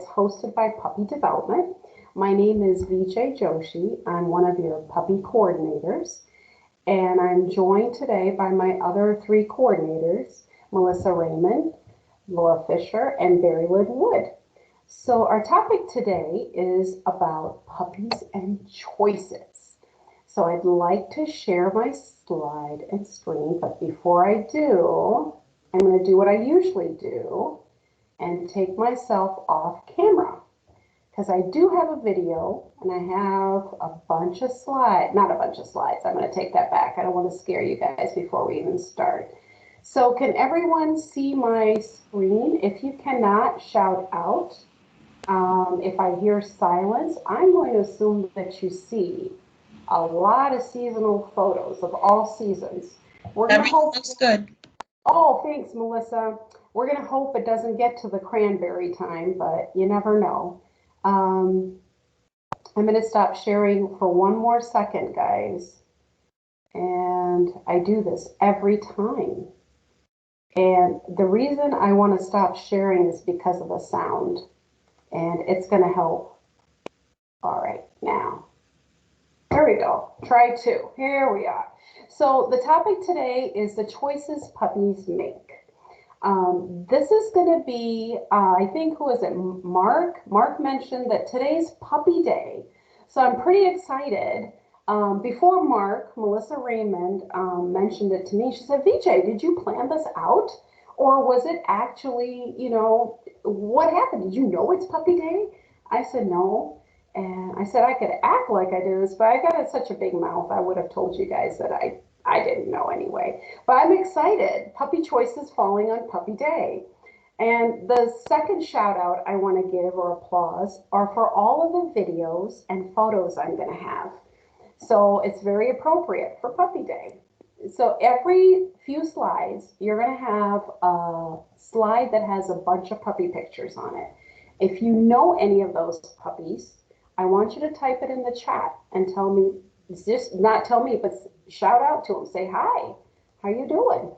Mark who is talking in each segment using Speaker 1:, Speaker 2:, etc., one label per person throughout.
Speaker 1: hosted by Puppy Development. My name is Vijay Joshi. I'm one of your puppy coordinators, and I'm joined today by my other three coordinators, Melissa Raymond, Laura Fisher, and Barry Lynn Wood. So our topic today is about puppies and choices. So I'd like to share my slide and screen, but before I do, I'm going to do what I usually do and take myself off camera, because I do have a video and I have a bunch of slides, not a bunch of slides, I'm going to take that back. I don't want to scare you guys before we even start. So can everyone see my screen? If you cannot, shout out. If I hear silence, I'm going to assume that you see a lot of seasonal photos of all seasons.
Speaker 2: Everything looks good.
Speaker 1: Oh, thanks, Melissa. We're going to hope it doesn't get to the cranberry time, but you never know. I'm going to stop sharing for one more second, guys. And I do this every time. And the reason I want to stop sharing is because of the sound. And it's going to help. All right, now. There we go. Try two. Here we are. So the topic today is the choices puppies make. This is going to be, I think, who is it? Mark? Mark mentioned that today's puppy day. So I'm pretty excited. Before Mark, Melissa Raymond mentioned it to me. She said, Vijay, did you plan this out? Or was it actually, you know, what happened? Did you know it's puppy day? I said, no. And I said I could act like I do this, but I got such a big mouth, I would have told you guys that I didn't know anyway. But I'm excited. Puppy choices falling on Puppy Day. And the second shout out I want to give or applause are for all of the videos and photos I'm going to have. So it's very appropriate for Puppy Day. So every few slides, you're going to have a slide that has a bunch of puppy pictures on it. If you know any of those puppies, I want you to type it in the chat and tell me, just not tell me, but shout out to them. Say, hi, how you doing?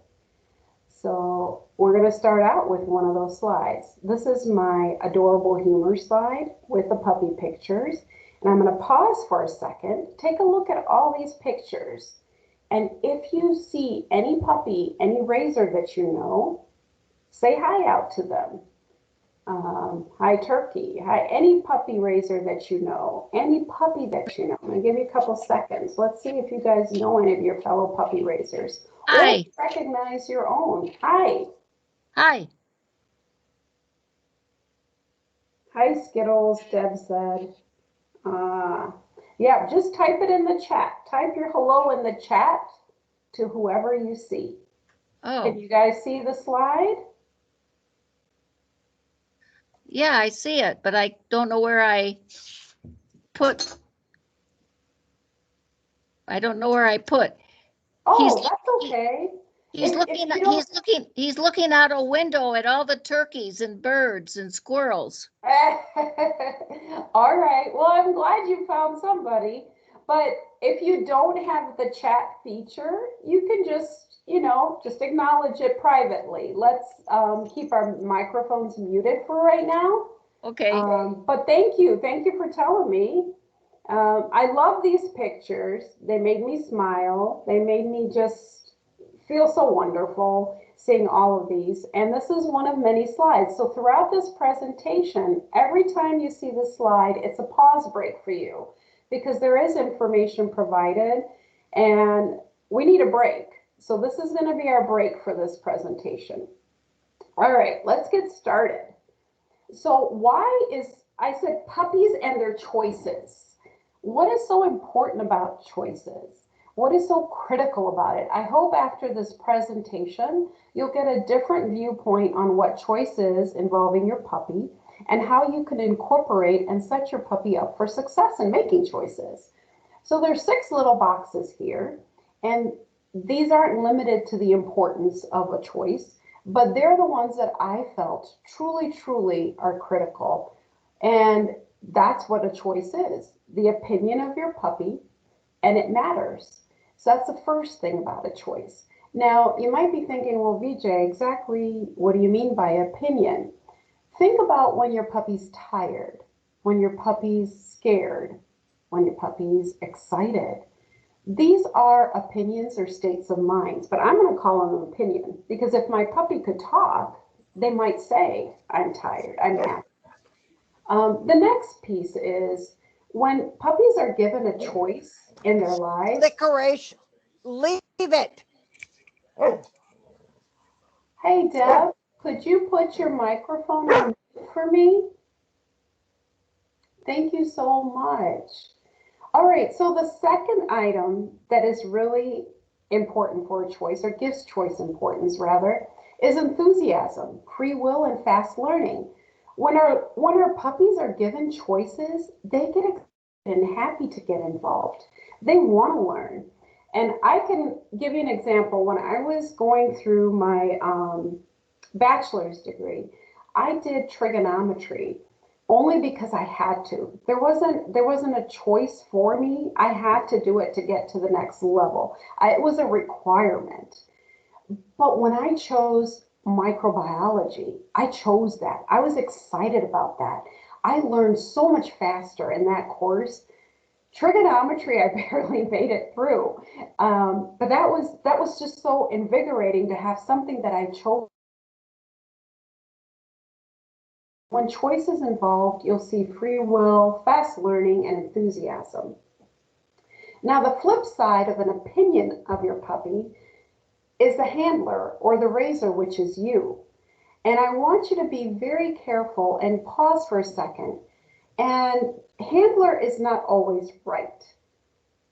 Speaker 1: So we're going to start out with one of those slides. This is my adorable humor slide with the puppy pictures. And I'm going to pause for a second. Take a look at all these pictures. And if you see any puppy, any raiser that you know, say hi out to them. Hi, Turkey. Hi, any puppy raiser that you know, any puppy that you know. I'm going to give you a couple seconds. Let's see if you guys know any of your fellow puppy raisers.
Speaker 2: Hi.
Speaker 1: Or recognize your own. Hi.
Speaker 2: Hi.
Speaker 1: Hi, Skittles, Deb said. Yeah, just type it in the chat. Type your hello in the chat to whoever you see.
Speaker 2: Oh.
Speaker 1: Can you guys see the slide?
Speaker 2: Yeah, I see it, but I don't know where I put. I don't know where I put.
Speaker 1: Oh, that's okay.
Speaker 2: He's looking out a window at all the turkeys and birds and squirrels.
Speaker 1: All right. Well, I'm glad you found somebody. But if you don't have the chat feature, you can just, you know, just acknowledge it privately. Let's keep our microphones muted for right now.
Speaker 2: Okay.
Speaker 1: But thank you. Thank you for telling me. I love these pictures. They made me smile. They made me just feel so wonderful seeing all of these. And this is one of many slides. So throughout this presentation, every time you see the slide, it's a pause break for you because there is information provided and we need a break. So this is going to be our break for this presentation. All right, let's get started. So I said puppies and their choices. What is so important about choices? What is so critical about it? I hope after this presentation, you'll get a different viewpoint on what choice is involving your puppy and how you can incorporate and set your puppy up for success in making choices. So there's 6 little boxes here, and these aren't limited to the importance of a choice, but they're the ones that I felt truly are critical. And that's what a choice is, the opinion of your puppy, and it matters. So that's the first thing about a choice. Now, you might be thinking, well, Vijay, exactly what do you mean by opinion? Think about when your puppy's tired, when your puppy's scared, when your puppy's excited. These are opinions or states of minds, but I'm going to call them an opinion because if my puppy could talk, they might say, I'm tired, I'm happy. The next piece is when puppies are given a choice in their lives.
Speaker 3: Licorice, leave it.
Speaker 1: Hey, Deb, could you put your microphone on mute for me? Thank you so much. All right, so the second item that is really important for a choice, or gives choice importance rather, is enthusiasm, free will, and fast learning. When our puppies are given choices, they get excited and happy to get involved. They want to learn. And I can give you an example. When I was going through my bachelor's degree, I did trigonometry only because I had to. There wasn't a choice for me. I had to do it to get to the next level. It was a requirement. But when I chose microbiology, I chose that. I was excited about that. I learned so much faster in that course. Trigonometry, I barely made it through. But that was just so invigorating to have something that I chose. When choice is involved, you'll see free will, fast learning, and enthusiasm. Now, the flip side of an opinion of your puppy is the handler or the raiser, which is you. And I want you to be very careful and pause for a second. And handler is not always right.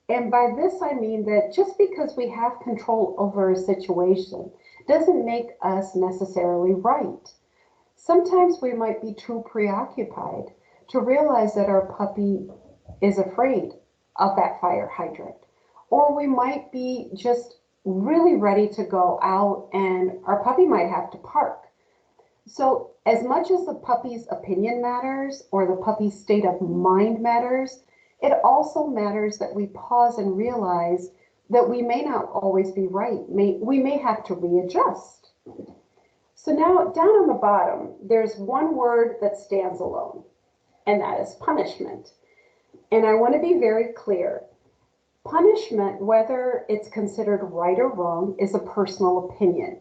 Speaker 1: And by this, I mean that just because we have control over a situation doesn't make us necessarily right. Sometimes we might be too preoccupied to realize that our puppy is afraid of that fire hydrant. Or we might be just really ready to go out and our puppy might have to park. So as much as the puppy's opinion matters or the puppy's state of mind matters, it also matters that we pause and realize that we may not always be right. We may have to readjust. So now down on the bottom, there's one word that stands alone, and that is punishment. And I want to be very clear. Punishment, whether it's considered right or wrong, is a personal opinion.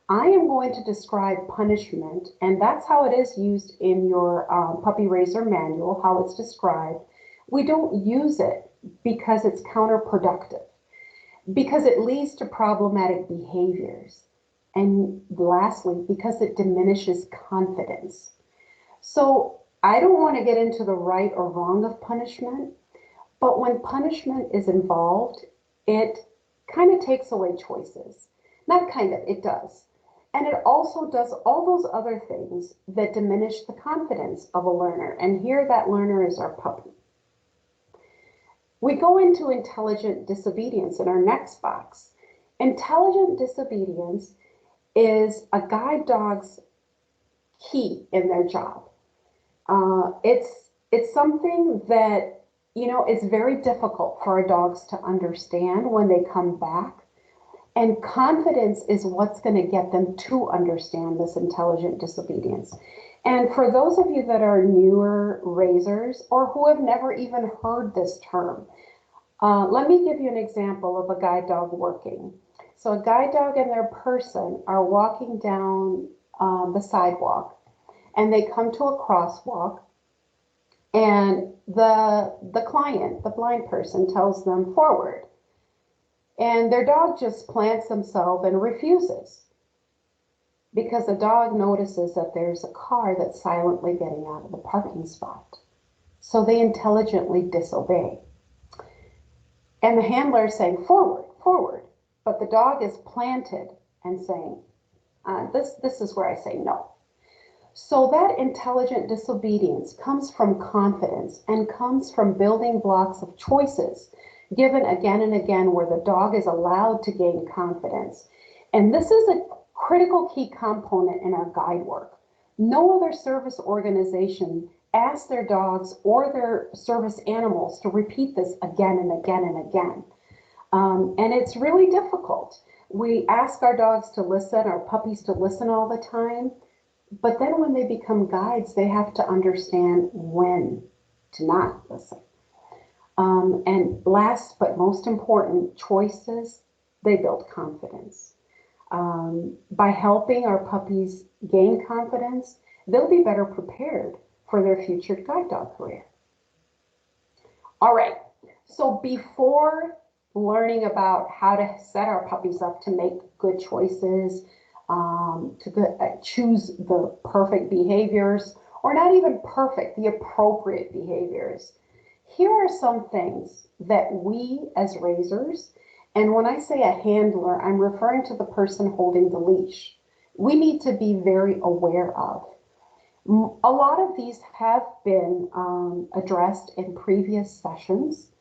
Speaker 1: I am going to describe punishment, and that's how it is used in your puppy raiser manual, how it's described. We don't use it because it's counterproductive, because it leads to problematic behaviors. And lastly, because it diminishes confidence. So I don't want to get into the right or wrong of punishment, but when punishment is involved, it kind of takes away choices. Not kind of, it does. And it also does all those other things that diminish the confidence of a learner. And here that learner is our puppy. We go into intelligent disobedience in our next box. Intelligent disobedience is a guide dog's key in their job. It's something that, it's very difficult for our dogs to understand when they come back. And confidence is what's going to get them to understand this intelligent disobedience. And for those of you that are newer raisers or who have never even heard this term, let me give you an example of a guide dog working. So a guide dog and their person are walking down the sidewalk and they come to a crosswalk and the client, the blind person, tells them forward. And their dog just plants himself and refuses because the dog notices that there's a car that's silently getting out of the parking spot. So they intelligently disobey. And the handler is saying forward, forward. But the dog is planted and saying, this is where I say no. So that intelligent disobedience comes from confidence and comes from building blocks of choices given again and again where the dog is allowed to gain confidence. And this is a critical key component in our guide work. No other service organization asks their dogs or their service animals to repeat this again and again and again. And it's really difficult. We ask our dogs to listen, our puppies to listen all the time. But then when they become guides, they have to understand when to not listen. And last but most important, choices, they build confidence. By helping our puppies gain confidence, they'll be better prepared for their future guide dog career. All right, so before learning about how to set our puppies up to make good choices, choose the perfect behaviors, or not even perfect, the appropriate behaviors, here are some things that we as raisers, and when I say a handler, I'm referring to the person holding the leash, we need to be very aware of. A lot of these have been addressed in previous sessions,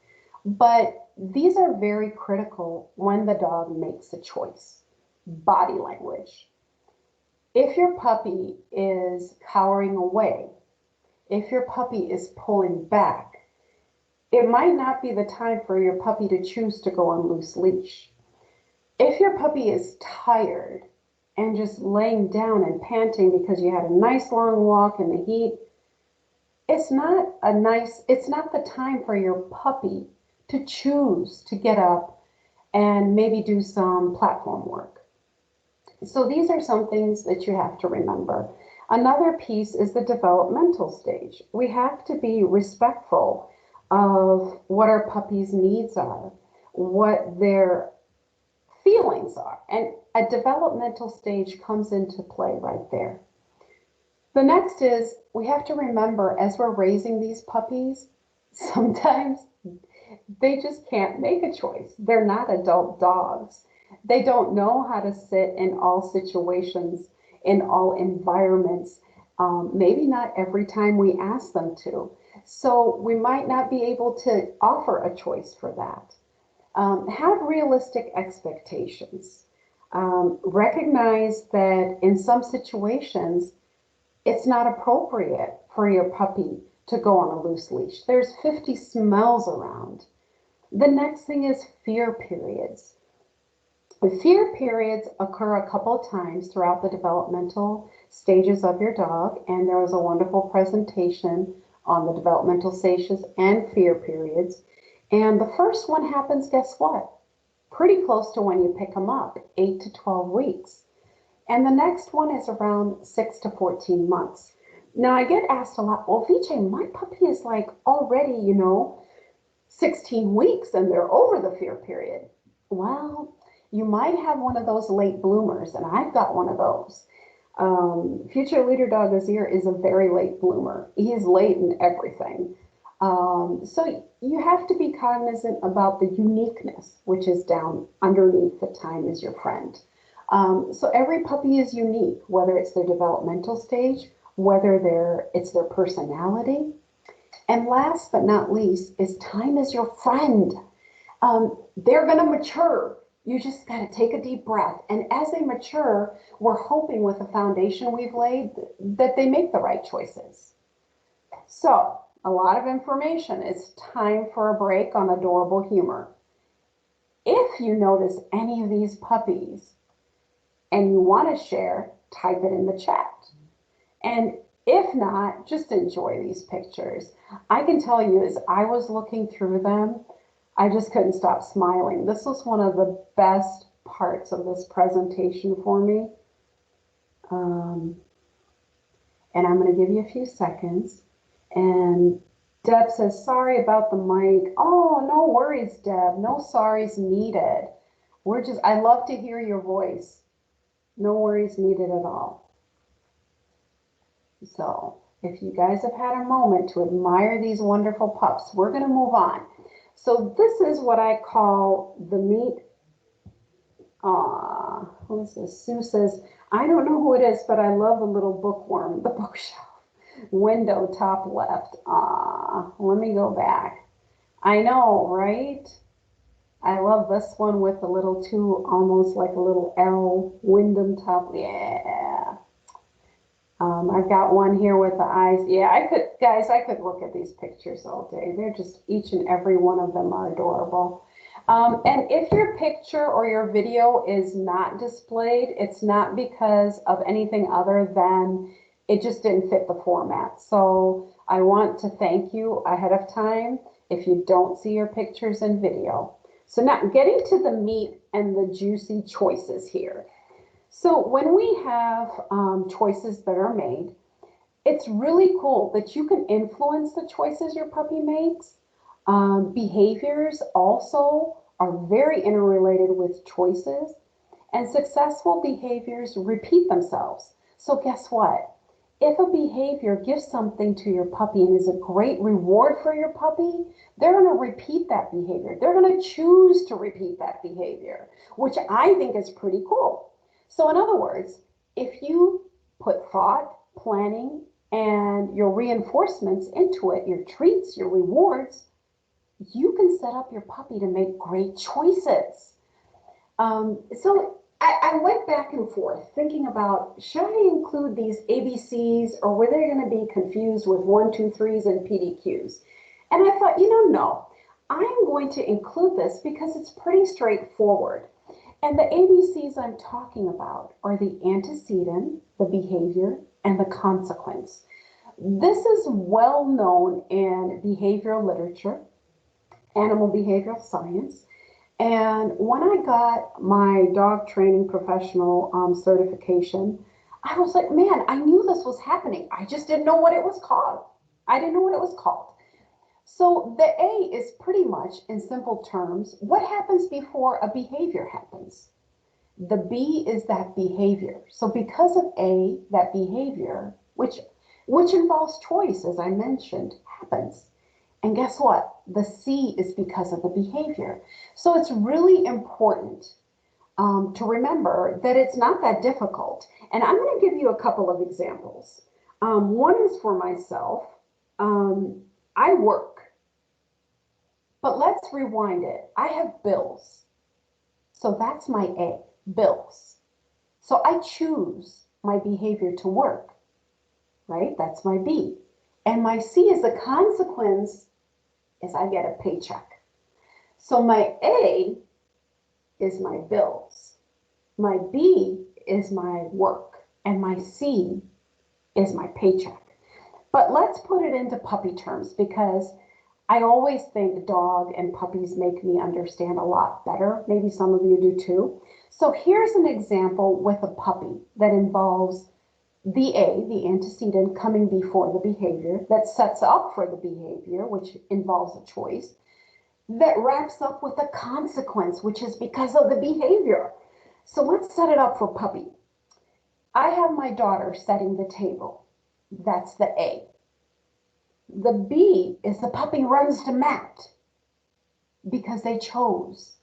Speaker 1: but these are very critical when the dog makes a choice. Body language. If your puppy is cowering away, if your puppy is pulling back, it might not be the time for your puppy to choose to go on loose leash. If your puppy is tired and just laying down and panting because you had a nice long walk in the heat, it's not the time for your puppy to choose to get up and maybe do some platform work. So these are some things that you have to remember. Another piece is the developmental stage. We have to be respectful of what our puppy's needs are, what their feelings are. And a developmental stage comes into play right there. The next is we have to remember as we're raising these puppies, sometimes they just can't make a choice. They're not adult dogs. They don't know how to sit in all situations, in all environments, maybe not every time we ask them to. So we might not be able to offer a choice for that. Have realistic expectations. Recognize that in some situations, it's not appropriate for your puppy to go on a loose leash. There's 50 smells around. The next thing is fear periods. The fear periods occur a couple of times throughout the developmental stages of your dog, and there was a wonderful presentation on the developmental stages and fear periods. And the first one happens, guess what? Pretty close to when you pick them up, 8 to 12 weeks. And the next one is around 6 to 14 months. Now I get asked a lot, well, VJ, my puppy is like already, 16 weeks and they're over the fear period. Well, you might have one of those late bloomers, and I've got one of those. Future Leader Dog Azir is a very late bloomer. He is late in everything. So you have to be cognizant about the uniqueness, which is down underneath the time is your friend. So every puppy is unique, whether it's their developmental stage, whether it's their personality. And last but not least is time is your friend. They're going to mature. You just got to take a deep breath. And as they mature, we're hoping with the foundation we've laid that they make the right choices. So a lot of information. It's time for a break on adorable humor. If you notice any of these puppies and you want to share, type it in the chat. And if not, just enjoy these pictures. I can tell you, as I was looking through them, I just couldn't stop smiling. This was one of the best parts of this presentation for me. And I'm going to give you a few seconds. And Deb says, sorry about the mic. Oh, no worries, Deb. No sorries needed. I love to hear your voice. No worries needed at all. So if you guys have had a moment to admire these wonderful pups, we're going to move on. So this is what I call the meat. Who is this? Sue says, I don't know who it is, but I love the little bookworm, the bookshelf. Window top left. Let me go back. I know, right? I love this one with the little two, almost like a little L, Wyndham top. Yeah. I've got one here with the eyes. Yeah, I could look at these pictures all day. They're just, each and every one of them are adorable. And if your picture or your video is not displayed, it's not because of anything other than it just didn't fit the format. So I want to thank you ahead of time if you don't see your pictures and video. So now getting to the meat and the juicy choices here. So when we have choices that are made, it's really cool that you can influence the choices your puppy makes. Behaviors also are very interrelated with choices, and successful behaviors repeat themselves. So guess what? If a behavior gives something to your puppy and is a great reward for your puppy, they're going to repeat that behavior. They're going to choose to repeat that behavior, which I think is pretty cool. So in other words, if you put thought, planning, and your reinforcements into it, your treats, your rewards, you can set up your puppy to make great choices. So I went back and forth thinking about, should I include these ABCs or were they going to be confused with 1, 2, 3s and PDQs? And I thought, no, I'm going to include this because it's pretty straightforward. And the ABCs I'm talking about are the antecedent, the behavior, and the consequence. This is well known in behavioral literature, animal behavioral science. And when I got my dog training professional certification, I was like, man, I knew this was happening. I just didn't know what it was called. I didn't know what it was called. So the A is pretty much, in simple terms, what happens before a behavior happens. The B is that behavior. So because of A, that behavior, which involves choice, as I mentioned, happens. And guess what? The C is because of the behavior. So it's really important to remember that it's not that difficult. And I'm going to give you a couple of examples. One is for myself. I work. But let's rewind it. I have bills. So that's my A, bills. So I choose my behavior to work, right? That's my B. And my C is the consequence is I get a paycheck. So my A is my bills. My B is my work. And my C is my paycheck. But let's put it into puppy terms because I always think dog and puppies make me understand a lot better. Maybe some of you do too. So here's an example with a puppy that involves the A, the antecedent, coming before the behavior that sets up for the behavior, which involves a choice, that wraps up with a consequence, which is because of the behavior. So let's set it up for puppy. I have my daughter setting the table. That's the A. The B is the puppy runs to mat because they chose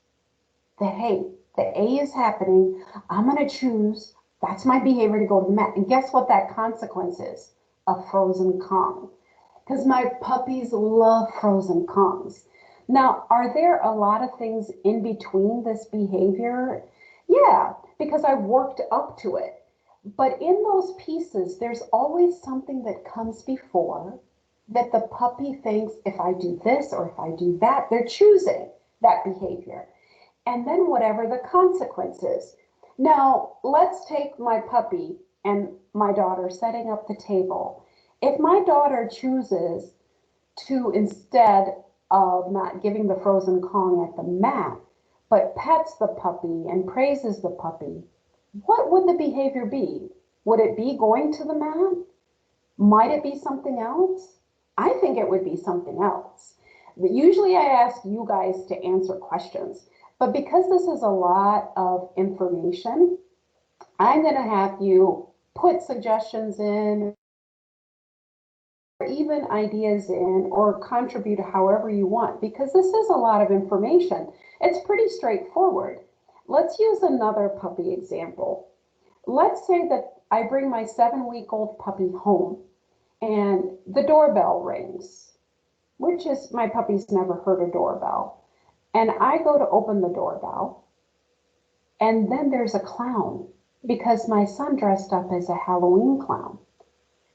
Speaker 1: that, hey, the A is happening. I'm going to choose. That's my behavior to go to the mat. And guess what that consequence is? A frozen Kong. Because my puppies love frozen Kongs. Now, are there a lot of things in between this behavior? Yeah, because I worked up to it. But in those pieces, there's always something that comes before that the puppy thinks if I do this or if I do that, they're choosing that behavior. And then whatever the consequence is. Now, let's take my puppy and my daughter setting up the table. If my daughter chooses to, instead of not giving the frozen Kong at the mat, but pets the puppy and praises the puppy, what would the behavior be? Would it be going to the mat? Might it be something else? I think it would be something else. Usually I ask you guys to answer questions, but because this is a lot of information, I'm going to have you put suggestions in, or even ideas in, or contribute however you want, because this is a lot of information. It's pretty straightforward. Let's use another puppy example. Let's say that I bring my 7-week-old puppy home and the doorbell rings, which is my puppy's never heard a doorbell. And I go to open the doorbell and then there's a clown because my son dressed up as a Halloween clown.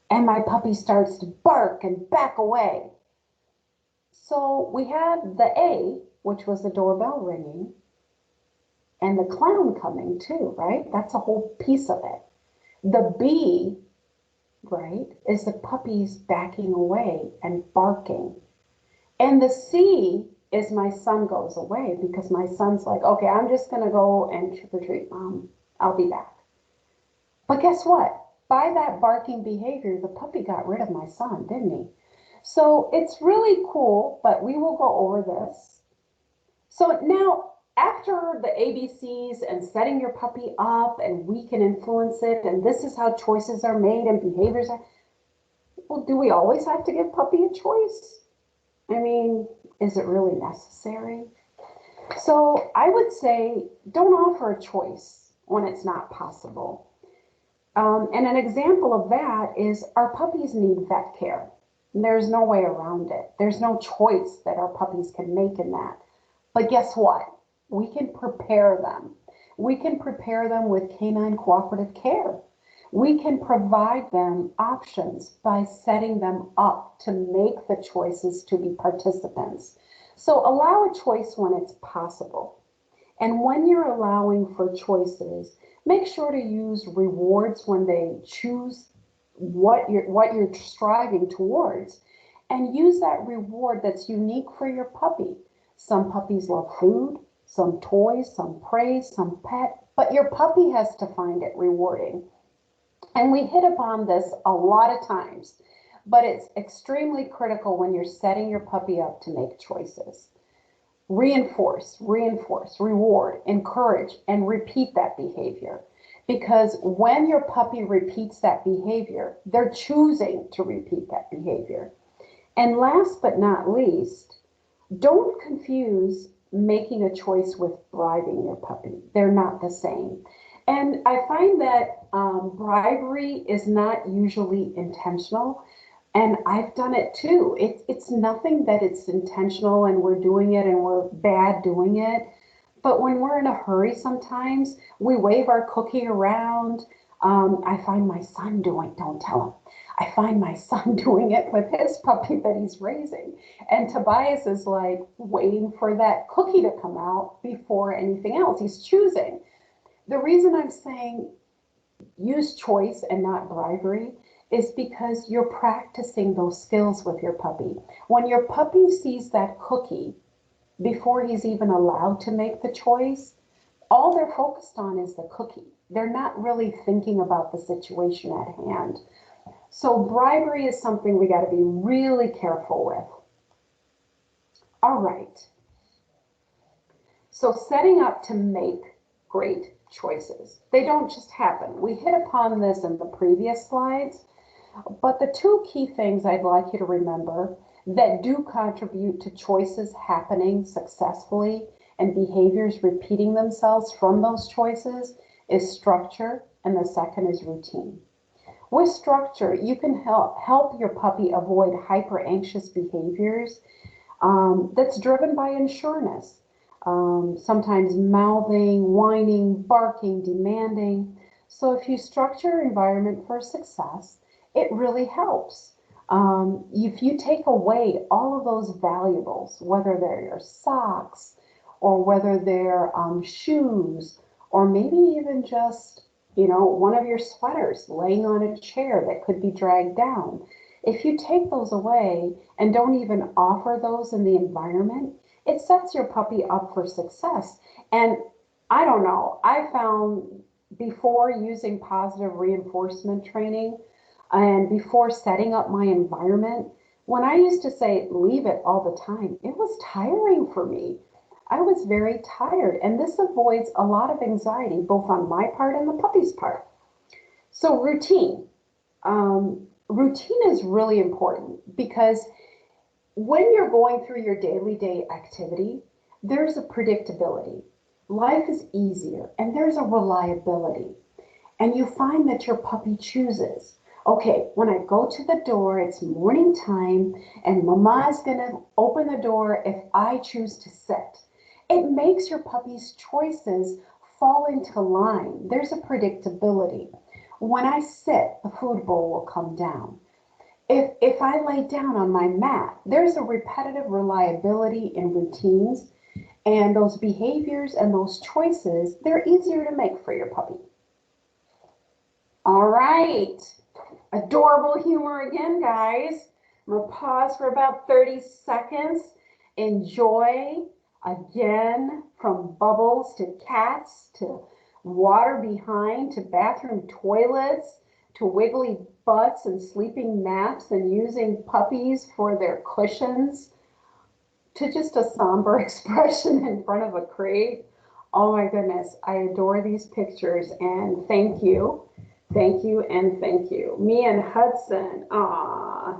Speaker 1: And my puppy starts to bark and back away. So we had the A, which was the doorbell ringing, and the clown coming too, right? That's a whole piece of it. The B right, is the puppy's backing away and barking. And the C is my son goes away because my son's like, okay, I'm just going to go and trick or treat, Mom. I'll be back. But guess what? By that barking behavior, the puppy got rid of my son, didn't he? So it's really cool, but we will go over this. So now, after the ABCs and setting your puppy up, and we can influence it, and this is how choices are made and behaviors are, well, do we always have to give puppy a choice? I mean, is it really necessary? So I would say don't offer a choice when it's not possible. And an example of that is our puppies need vet care. There's no way around it. There's no choice that our puppies can make in that. But guess what? We can prepare them. We can prepare them with canine cooperative care. We can provide them options by setting them up to make the choices to be participants. So allow a choice when it's possible. And when you're allowing for choices, make sure to use rewards when they choose what you're striving towards, and use that reward that's unique for your puppy. Some puppies love food, some toys, some praise, some pet, but your puppy has to find it rewarding. And we hit upon this a lot of times, but it's extremely critical when you're setting your puppy up to make choices. Reinforce, reinforce, reward, encourage, and repeat that behavior. Because when your puppy repeats that behavior, they're choosing to repeat that behavior. And last but not least, don't confuse making a choice with bribing your puppy. They're not the same. And I find that bribery is not usually intentional. And I've done it too. It's nothing that it's intentional and we're doing it and we're bad doing it. But when we're in a hurry, sometimes we wave our cookie around. I find my son doing, don't tell him. I find my son doing it with his puppy that he's raising. And Tobias is like waiting for that cookie to come out before anything else. He's choosing. The reason I'm saying use choice and not bribery is because you're practicing those skills with your puppy. When your puppy sees that cookie before he's even allowed to make the choice, all they're focused on is the cookie. They're not really thinking about the situation at hand. So bribery is something we got to be really careful with. All right. So setting up to make great choices. They don't just happen. We hit upon this in the previous slides, but the two key things I'd like you to remember that do contribute to choices happening successfully and behaviors repeating themselves from those choices is structure, and the second is routine. With structure, you can help your puppy avoid hyper anxious behaviors that's driven by unsureness. Sometimes mouthing, whining, barking, demanding. So if you structure your environment for success, it really helps. If you take away all of those valuables, whether they're your socks or whether they're shoes, or maybe even just, one of your sweaters laying on a chair that could be dragged down. If you take those away and don't even offer those in the environment, it sets your puppy up for success. And I don't know, I found before using positive reinforcement training and before setting up my environment, when I used to say leave it all the time, it was tiring for me. I was very tired, and this avoids a lot of anxiety, both on my part and the puppy's part. So routine. Routine is really important because when you're going through your daily day activity, there's a predictability. Life is easier, and there's a reliability. And you find that your puppy chooses. Okay, when I go to the door, it's morning time, and Mama's gonna open the door if I choose to sit. It makes your puppy's choices fall into line. There's a predictability. When I sit, the food bowl will come down. If I lay down on my mat, there's a repetitive reliability in routines, and those behaviors and those choices, they're easier to make for your puppy. All right. Adorable humor again, guys. I'm gonna pause for about 30 seconds. Enjoy again, from bubbles to cats to water behind to bathroom toilets to wiggly butts and sleeping naps and using puppies for their cushions to just a somber expression in front of a crate. Oh my goodness, I adore these pictures and thank you. Thank you and thank you. Me and Hudson. Ah,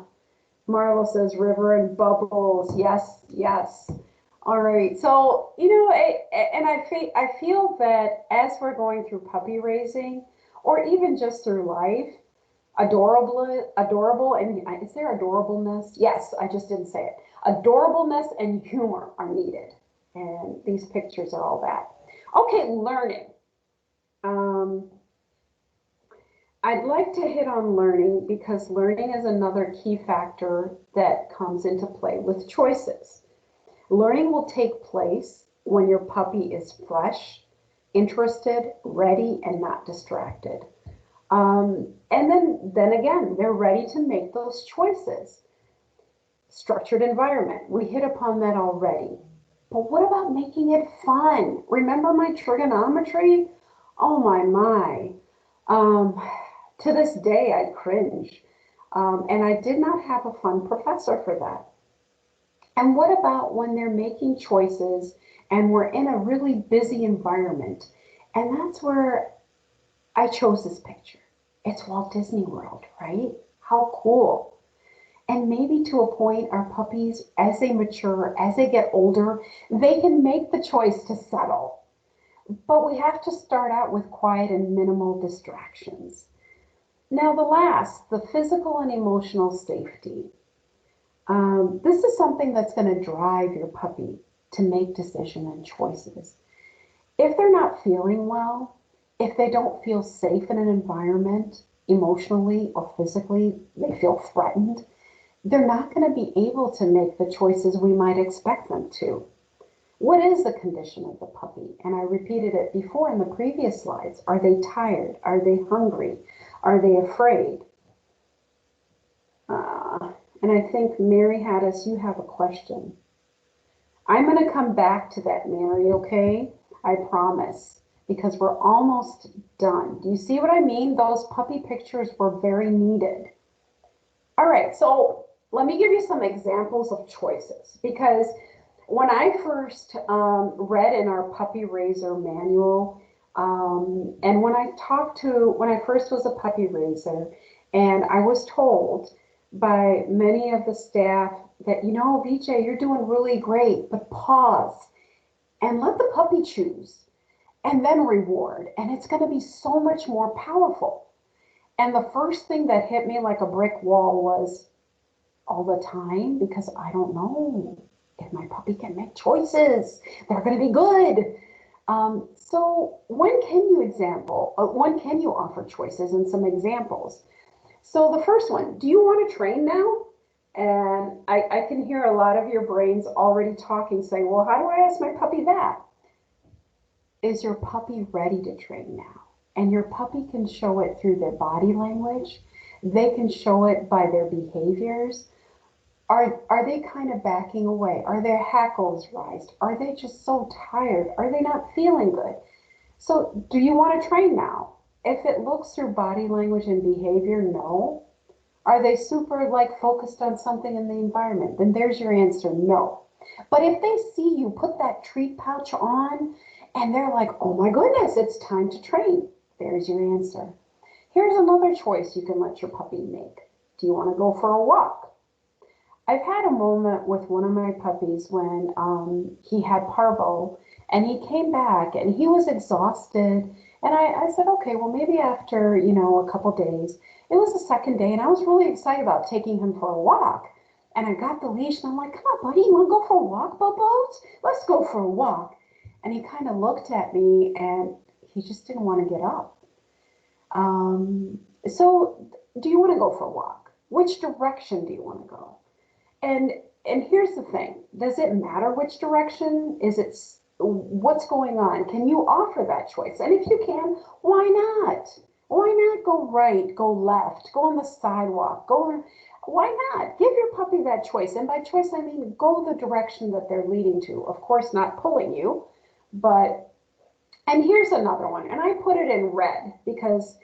Speaker 1: Marlo says river and bubbles. Yes, yes. All right. So, I feel that as we're going through puppy raising or even just through life, adorable, and is there adorableness? Yes, I just didn't say it. Adorableness and humor are needed. And these pictures are all that. Okay, learning. Um, I'd like to hit on learning because learning is another key factor that comes into play with choices. Learning will take place when your puppy is fresh, interested, ready, and not distracted. And then again, they're ready to make those choices. Structured environment, we hit upon that already. But what about making it fun? Remember my trigonometry? Oh my. Um, to this day, I cringe. And I did not have a fun professor for that. And what about when they're making choices and we're in a really busy environment? And that's where I chose this picture. It's Walt Disney World, right? How cool. And maybe to a point, our puppies, as they mature, as they get older, they can make the choice to settle. But we have to start out with quiet and minimal distractions. Now, the physical and emotional safety. This is something that's going to drive your puppy to make decisions and choices. If they're not feeling well, if they don't feel safe in an environment, emotionally or physically, they feel threatened, they're not going to be able to make the choices we might expect them to. What is the condition of the puppy? And I repeated it before in the previous slides. Are they tired? Are they hungry? Are they afraid? And I think Mary Haddis, you have a question. I'm going to come back to that, Mary, okay? I promise, because we're almost done. Do you see what I mean? Those puppy pictures were very needed. All right, so let me give you some examples of choices, because when I first read in our puppy raiser manual, and when I first was a puppy raiser, and I was told by many of the staff that, VJ, you're doing really great, but pause and let the puppy choose and then reward. And it's going to be so much more powerful. And the first thing that hit me like a brick wall was all the time, because I don't know if my puppy can make choices that are going to be good. So when can you offer choices and some examples? So the first one, do you want to train now? And I can hear a lot of your brains already talking, saying, well, how do I ask my puppy that? Is your puppy ready to train now? And your puppy can show it through their body language. They can show it by their behaviors. Are they kind of backing away? Are their hackles raised? Are they just so tired? Are they not feeling good? So do you want to train now? If it looks through body language and behavior, no. Are they super focused on something in the environment? Then there's your answer, no. But if they see you put that treat pouch on and they're like, oh my goodness, it's time to train, there's your answer. Here's another choice you can let your puppy make. Do you want to go for a walk? I've had a moment with one of my puppies when he had parvo and he came back and he was exhausted. And I said, okay, well, maybe after, a couple days. It was the second day and I was really excited about taking him for a walk. And I got the leash and I'm like, come on, buddy, you want to go for a walk, Bubbles? Let's go for a walk. And he kind of looked at me and he just didn't want to get up. So do you want to go for a walk? Which direction do you want to go? And here's the thing. Does it matter which direction? What's going on? Can you offer that choice? And if you can, why not? Why not go right, go left, go on the sidewalk, why not? Give your puppy that choice. And by choice, I mean go the direction that they're leading to. Of course, not pulling you, but, and here's another one, and I put it in red because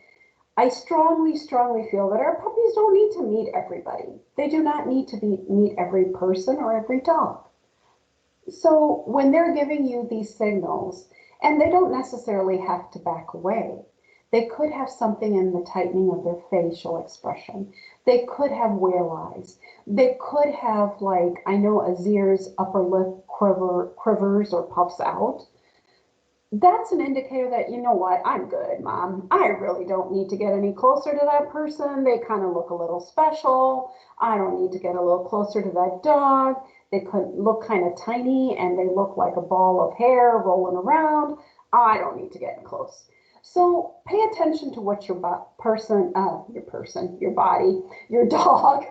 Speaker 1: I strongly, strongly feel that our puppies don't need to meet everybody. They do not need to meet every person or every dog. So when they're giving you these signals, and they don't necessarily have to back away, they could have something in the tightening of their facial expression. They could have whale eyes. They could have, like, I know Azir's upper lip quivers or puffs out. That's an indicator that, you know what, I'm good, Mom. I really don't need to get any closer to that person. They kind of look a little special. I don't need to get a little closer to that dog. They could look kind of tiny and they look like a ball of hair rolling around. I don't need to get close. So pay attention to what your body, your dog,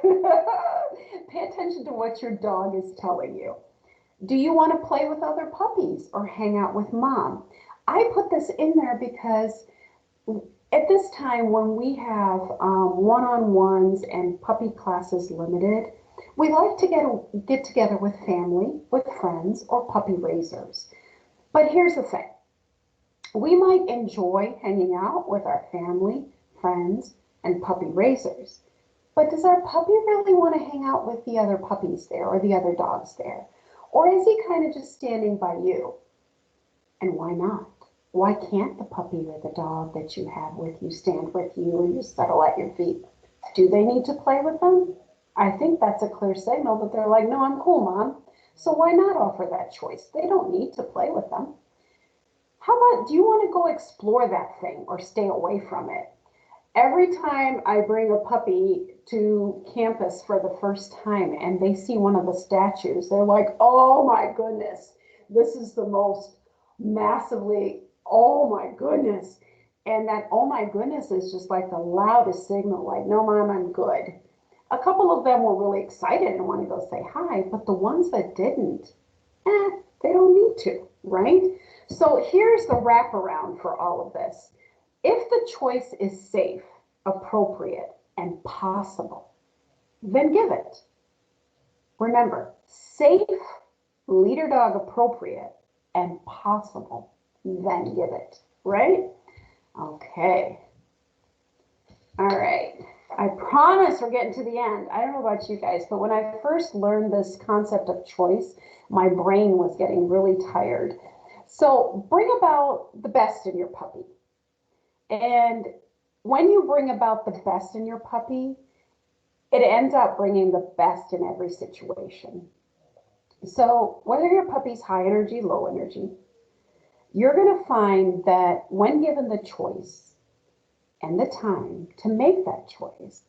Speaker 1: pay attention to what your dog is telling you. Do you want to play with other puppies or hang out with Mom? I put this in there because at this time when we have one-on-ones and puppy classes limited, we like to get together with family, with friends, or puppy raisers. But here's the thing. We might enjoy hanging out with our family, friends, and puppy raisers. But does our puppy really want to hang out with the other puppies there or the other dogs there? Or is he kind of just standing by you? And why not? Why can't the puppy or the dog that you have with you stand with you or you settle at your feet? Do they need to play with them? I think that's a clear signal that they're like, no, I'm cool, Mom. So why not offer that choice? They don't need to play with them. How about, do you want to go explore that thing or stay away from it? Every time I bring a puppy to campus for the first time and they see one of the statues, they're like, oh my goodness, this is the most massively, oh my goodness. And that, oh my goodness, is just like the loudest signal, like, no, Mom, I'm good. A couple of them were really excited and want to go say hi, but the ones that didn't, they don't need to, right? So here's the wraparound for all of this. If the choice is safe, appropriate, and possible, then give it. Remember, safe, leader dog appropriate, and possible, then give it, right? Okay. All right. I promise we're getting to the end. I don't know about you guys, but when I first learned this concept of choice, my brain was getting really tired. So bring about the best in your puppy. And when you bring about the best in your puppy, it ends up bringing the best in every situation. So whether your puppy's high energy, low energy, you're going to find that when given the choice and the time to make that choice,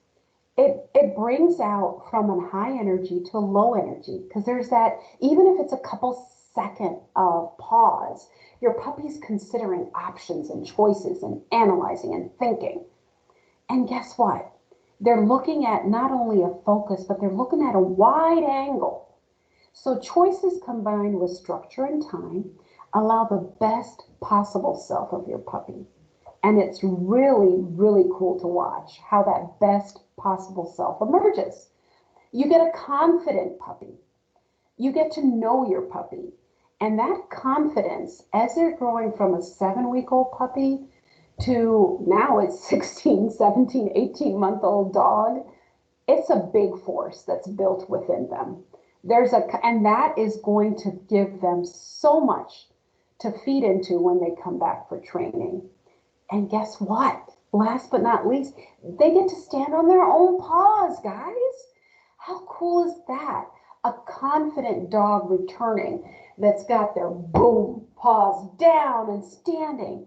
Speaker 1: it brings out from a high energy to low energy, because there's that, even if it's a couple second of pause, your puppy's considering options and choices and analyzing and thinking. And guess what? They're looking at not only a focus, but they're looking at a wide angle. So choices combined with structure and time allow the best possible self of your puppy. And it's really, really cool to watch how that best possible self emerges. You get a confident puppy. You get to know your puppy. And that confidence, as they're growing from a 7-week-old puppy to now it's 16, 17, 18-month-old dog, it's a big force that's built within them. And that is going to give them so much to feed into when they come back for training. And guess what? Last but not least, they get to stand on their own paws, guys. How cool is that? A confident dog returning that's got their boom paws down and standing,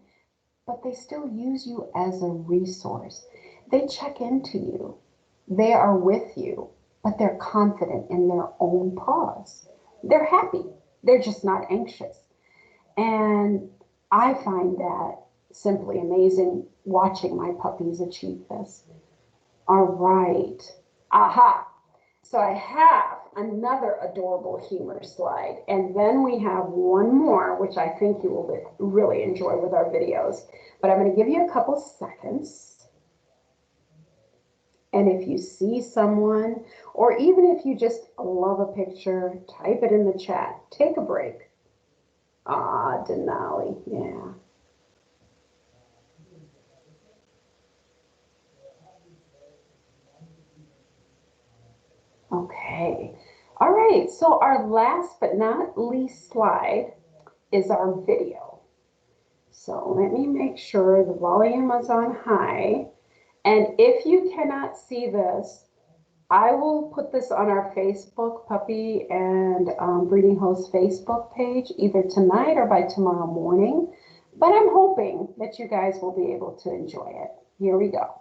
Speaker 1: but they still use you as a resource. They check into you. They are with you, but they're confident in their own paws. They're happy. They're just not anxious. And I find that simply amazing watching my puppies achieve this. All right. Aha. So I have another adorable humor slide. And then we have one more, which I think you will really enjoy with our videos. But I'm going to give you a couple seconds. And if you see someone, or even if you just love a picture, type it in the chat. Take a break. Ah, Denali, yeah. Okay. All right, so our last but not least slide is our video. So let me make sure the volume is on high. And if you cannot see this, I will put this on our Facebook Puppy and Breeding Host Facebook page either tonight or by tomorrow morning. But I'm hoping that you guys will be able to enjoy it. Here we go.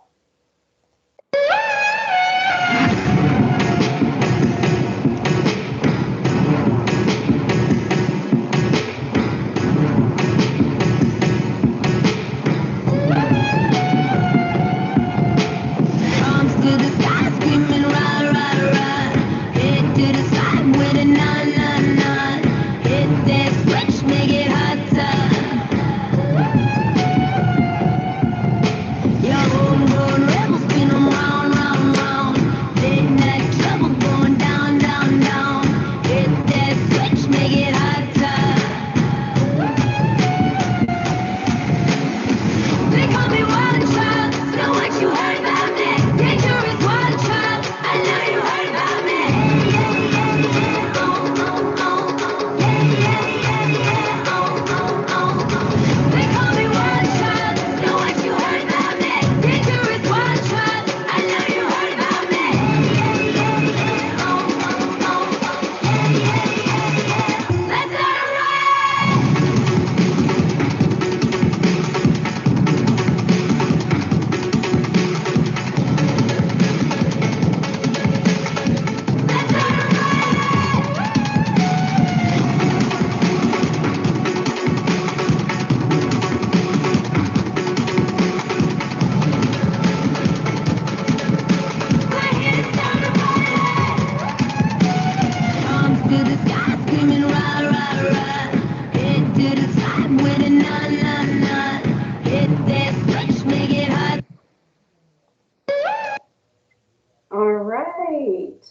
Speaker 1: All right.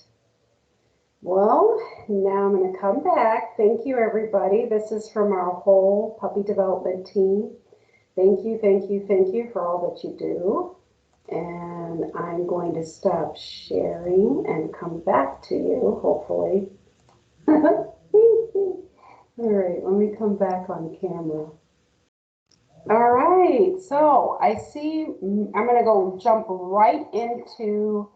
Speaker 1: Well, now I'm going to come back. Thank you, everybody. This is from our whole puppy development team. Thank you, thank you, thank you for all that you do. And I'm going to stop sharing and come back to you, hopefully. All right, let me come back on camera. All right, so I see, I'm going to go jump right into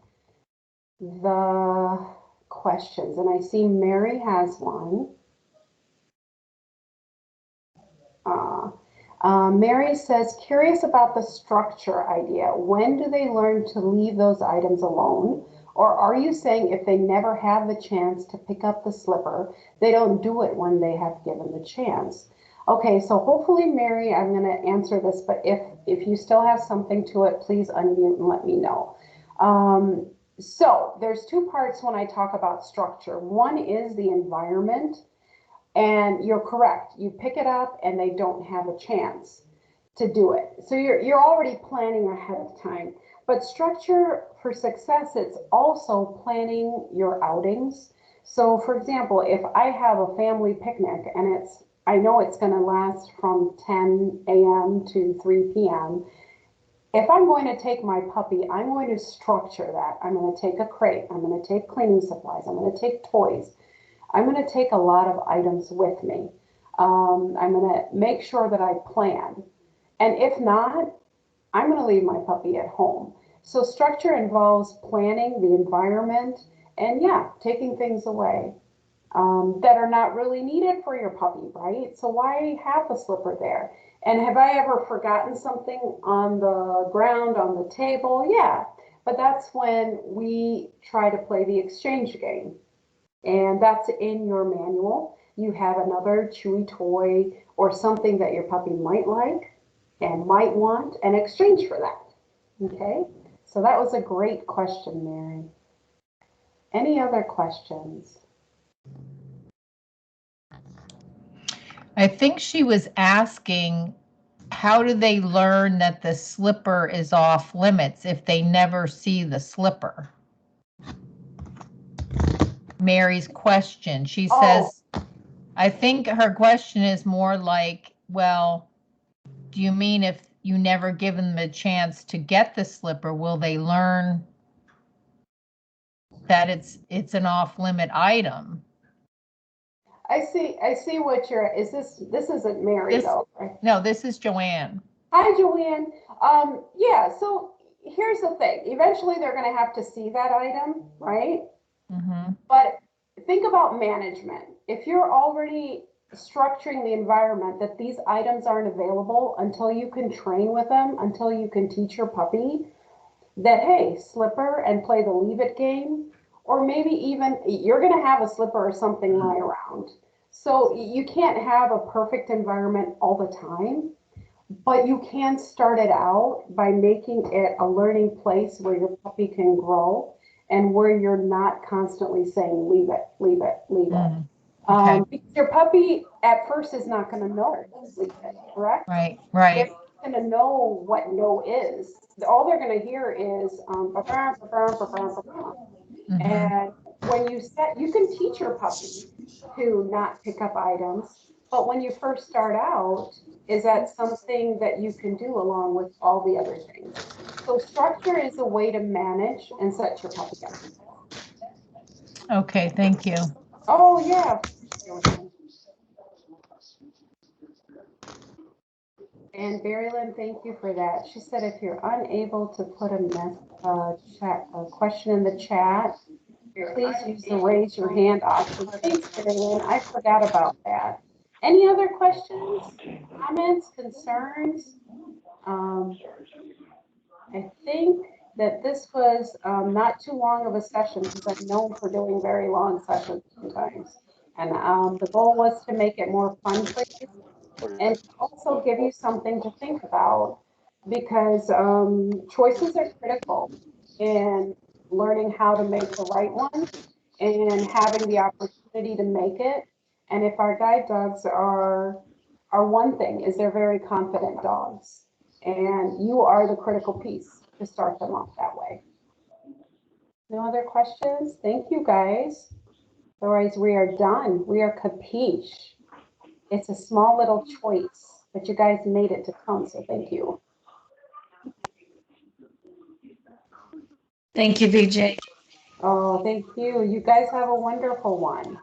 Speaker 1: the questions. And I see Mary has one. Mary says, curious about the structure idea. When do they learn to leave those items alone? Or are you saying if they never have the chance to pick up the slipper, they don't do it when they have given the chance? Okay, so hopefully, Mary, I'm going to answer this, but if you still have something to it, please unmute and let me know. So there's two parts when I talk about structure. One is the environment, and you're correct. You pick it up and they don't have a chance to do it. So you're already planning ahead of time. But structure for success, it's also planning your outings. So for example, if I have a family picnic and I know it's going to last from 10 a.m. to 3 p.m., if I'm going to take my puppy, I'm going to structure that. I'm going to take a crate. I'm going to take cleaning supplies. I'm going to take toys. I'm going to take a lot of items with me. I'm going to make sure that I plan. And if not, I'm going to leave my puppy at home. So structure involves planning the environment and, yeah, taking things away that are not really needed for your puppy, right? So why have the slipper there? And have I ever forgotten something on the ground, on the table? Yeah, but that's when we try to play the exchange game. And that's in your manual. You have another chewy toy or something that your puppy might like and might want in exchange for that. Okay, so that was a great question, Mary. Any other questions?
Speaker 4: I think she was asking how do they learn that the slipper is off limits if they never see the slipper? Mary's question. She says, I think her question is more like, well, do you mean if you never give them a chance to get the slipper, will they learn that it's an off-limit item?
Speaker 1: I see what this isn't Mary
Speaker 4: This-
Speaker 1: though, right?
Speaker 4: No, this is Joanne.
Speaker 1: Hi, Joanne. Yeah, so here's the thing. Eventually they're gonna have to see that item, right?
Speaker 4: Mm-hmm.
Speaker 1: But think about management. If you're already structuring the environment that these items aren't available until you can train with them, until you can teach your puppy that, hey, slipper and play the leave it game, or maybe even you're going to have a slipper or something lie around. So you can't have a perfect environment all the time, but you can start it out by making it a learning place where your puppy can grow and where you're not constantly saying, leave it, leave it, leave it.
Speaker 4: Okay.
Speaker 1: Because your puppy at first is not going to know leave it, correct?
Speaker 4: Right.
Speaker 1: They're going to know what no is. All they're going to hear is, ba-brum, ba-brum, ba-brum, ba-brum.
Speaker 4: Mhm.
Speaker 1: And when you can teach your puppy to not pick up items, but when you first start out, is that something that you can do along with all the other things? So structure is a way to manage and set your puppy up.
Speaker 4: Okay, thank you.
Speaker 1: Oh, yeah. And Barry-Lynn, thank you for that. She said if you're unable to put a question in the chat, please use the raise your hand option. Thanks, Barry-Lynn. I forgot about that. Any other questions, comments, concerns? I think that this was not too long of a session because I'm known for doing very long sessions sometimes. And the goal was to make it more fun for you and also give you something to think about because choices are critical in learning how to make the right one and having the opportunity to make it. And if our guide dogs are one thing is they're very confident dogs and you are the critical piece to start them off that way. No other questions? Thank you guys. Otherwise we are done. We are capiche. It's a small little choice, but you guys made it to come, so thank you.
Speaker 5: Thank you, VJ.
Speaker 1: Oh, thank you. You guys have a wonderful one.